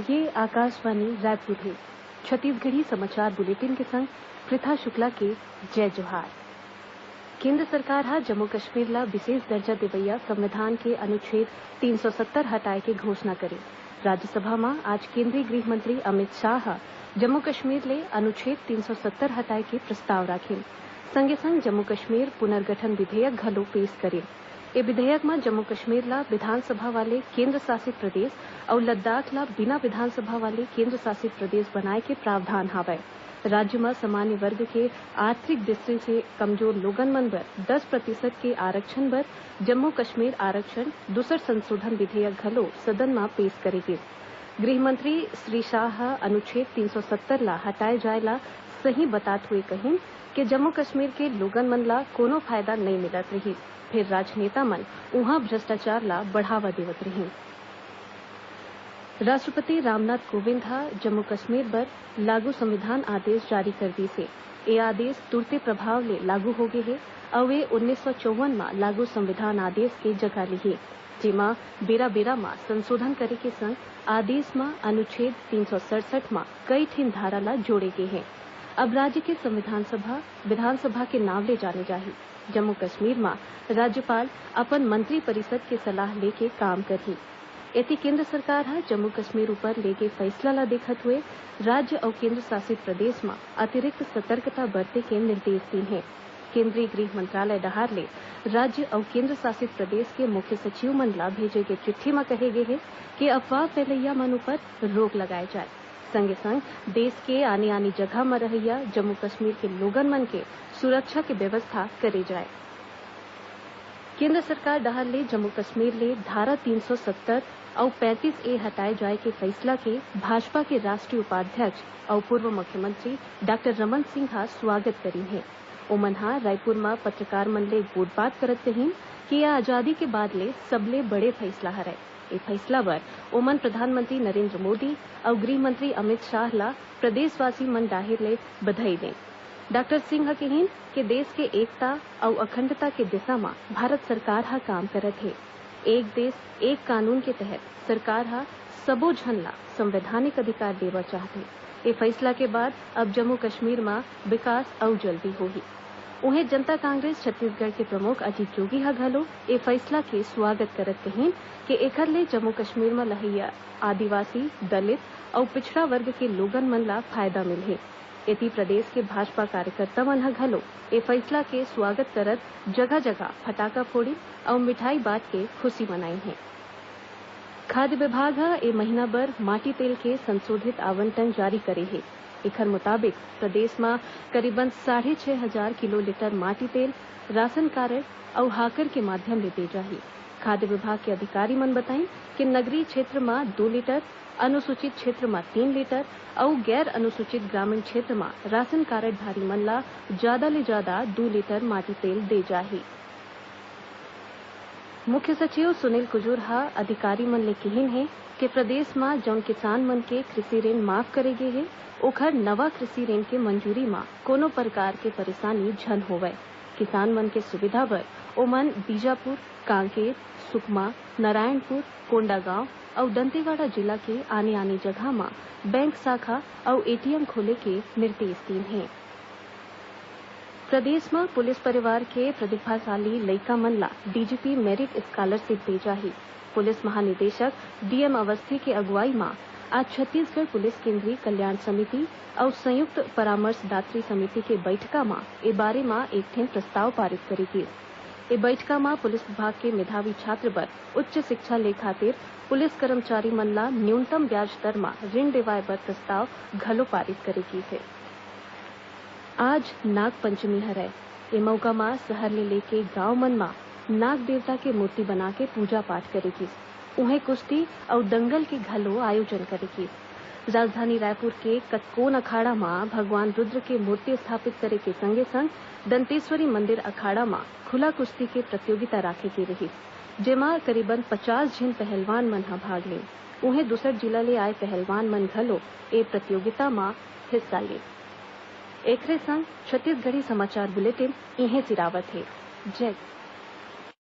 ये आकाशवाणी रायपुर है। छत्तीसगढ़ी समाचार बुलेटिन के संग पृथा शुक्ला के जय जोहार। केंद्र सरकार हा जम्मू कश्मीर ला विशेष दर्जा देवैया संविधान के अनुच्छेद 370 हटाए के घोषणा करे। राज्यसभा में आज केंद्रीय गृह मंत्री अमित शाह जम्मू कश्मीर ले अनुच्छेद 370 हटाए के प्रस्ताव राखेन। संगे संग जम्मू कश्मीर पुनर्गठन विधेयक घलो पेश करे। ए विधेयक में जम्मू कश्मीर ला विधानसभा वाले केंद्र शासित प्रदेश और लद्दाख ला बिना विधानसभा वाले केंद्र शासित प्रदेश बनाए के प्रावधान हावय। राज्य में सामान्य वर्ग के आर्थिक दृष्टि से कमजोर लोगन मन बर 10% के आरक्षण बर जम्मू कश्मीर आरक्षण दूसर संशोधन विधेयक घलो सदन में पेश करेगे। गृह मंत्री श्री शाह अनुच्छेद 370 ला हटाए जाए ला सही बतात हुए कहिन कि जम्मू कश्मीर के लोगन मन ला कोनो फायदा नहीं मिलत रही। फिर राजनेता मन उहाँ भ्रष्टाचार ला बढ़ावा देवत रही। राष्ट्रपति रामनाथ कोविंद हा जम्मू कश्मीर बर लागू संविधान आदेश जारी कर दी से। ये आदेश तुरते प्रभाव ले लागू हो गए है और वे 1954 में लागू संविधान आदेश के जगह ली है, जेमा बेरा बेरा में संशोधन करे के संग आदेश में अनुच्छेद 367 में कई ठिन धारा ला जोड़े गए हैं। अब राज्य के संविधान सभा विधानसभा के नाम ले जाने जाही। जम्मू कश्मीर में राज्यपाल अपन मंत्री परिषद के सलाह लेके काम करही। एति केंद्र सरकार हा जम्मू कश्मीर ऊपर लेके फैसला ला देखत हुए राज्य और केंद्र शासित प्रदेश में अतिरिक्त सतर्कता बरते के निर्देश दी है। केंद्रीय गृह मंत्रालय डहार ले राज्य और केंद्र शासित प्रदेश के मुख्य सचिव मन ला भेजे गए चिट्ठी में कहे गए है कि अफवाह फैलैया मन ऊपर रोक लगाए जाए। संगे संग देश के आने जगह में रहैया जम्मू कश्मीर के लोगन मन के सुरक्षा की व्यवस्था करे जाए। केंद्र सरकार डहार ले जम्मू कश्मीर ले धारा 370 और 35A हटाए जाए के फैसला के भाजपा के राष्ट्रीय उपाध्यक्ष और पूर्व मुख्यमंत्री डॉक्टर रमन सिंह हा स्वागत करी है। ओमन हा रायपुर में पत्रकार मन ले बात करत कहिन कि यह आजादी के बाद ले सबले बड़े फैसला हरय। ए फैसला बर ओमन प्रधानमंत्री नरेंद्र मोदी और गृह मंत्री अमित शाह ला प्रदेशवासी मन डाहिर ले बधाई दें। डॉक्टर सिंह कहिन कि देश के एकता और अखंडता के दिशा में भारत सरकार हा काम करत है। एक देश एक कानून के तहत सरकार हा सबो झन ला संवैधानिक अधिकार देवा चाहते। ये फैसला के बाद अब जम्मू कश्मीर में विकास और जल्दी होगी। उन्हें जनता कांग्रेस छत्तीसगढ़ के प्रमुख अजीत जोगी हा घलो ए फैसला के स्वागत करत कहिन कि एखर ले जम्मू कश्मीर में लहैया आदिवासी दलित और पिछड़ा वर्ग के लोगन मन ला फायदा मिलहे। एति प्रदेश के भाजपा कार्यकर्ता मन हा घलो ए फैसला के स्वागत करत जगह जगह फटाका फोड़ी और मिठाई बांट के खुशी मनाई है। खाद्य विभाग हा ए महीना भर माटी तेल के संशोधित आवंटन जारी करे है। एखर मुताबिक प्रदेश में करीबन 6,500 किलोलीटर माटी तेल राशन कार्ड और हाकर के माध्यम ले दे जाही। खाद्य विभाग के अधिकारी मन बताई कि नगरीय क्षेत्र में 2 लीटर, अनुसूचित क्षेत्र में 3 लीटर और गैर अनुसूचित ग्रामीण क्षेत्र में राशन कार्डधारी मन ला ज्यादा ले ज्यादा 2 लीटर माटी तेल दे जाही। मुख्य सचिव सुनील कुजूर हा अधिकारी मन ले कहिन है कि प्रदेश में जौन किसान मन के कृषि ऋण माफ करे गे है ओखर नवा कृषि ऋण के मंजूरी में कोनो प्रकार के परेशानी झन होवय। किसान मन के सुविधा बर ओमन बीजापुर, कांकेर, सुकमा, नारायणपुर, कोंडागांव और दंतेवाड़ा जिला के आने जगह में बैंक शाखा और एटीएम खोले के निर्देश दिए हैं। प्रदेश में पुलिस परिवार के प्रतिभाशाली लइका मन ला डीजीपी मेरिट स्कॉलरशिप दे जाही। पुलिस महानिदेशक डीएम अवस्थी के अगुवाई में आज छत्तीसगढ़ पुलिस केंद्रीय कल्याण समिति और संयुक्त परामर्शदात्री समिति के बैठका में ए बारे में एक ठन प्रस्ताव पारित करेगी। ए बैठका में पुलिस विभाग के मेधावी छात्र बर उच्च शिक्षा ले खातिर पुलिस कर्मचारी मन ला न्यूनतम ब्याज दर में ऋण देवाए बर प्रस्ताव घलो पारित करेगी है। आज नाग पंचमी हरय। ए मौका में शहर ले लेके गांव मन में नाग देवता के मूर्ति बना के पूजा पाठ करेगी। उन्हें कुश्ती और दंगल के घलो आयोजन करेगी। राजधानी रायपुर के कतकोन अखाड़ा में भगवान रुद्र के मूर्ति स्थापित करे के संगे संग दंतेश्वरी मंदिर अखाड़ा में खुला कुश्ती के प्रतियोगिता राखे गे रही, जेमा करीबन 50 झन पहलवान मन हा भाग ले। उन्हें दूसर जिला ले आए पहलवान मन घलो ए प्रतियोगिता में हिस्सा ले। एकरे संग छत्तीसगढ़ी समाचार बुलेटिन इहें सिरावत है। जय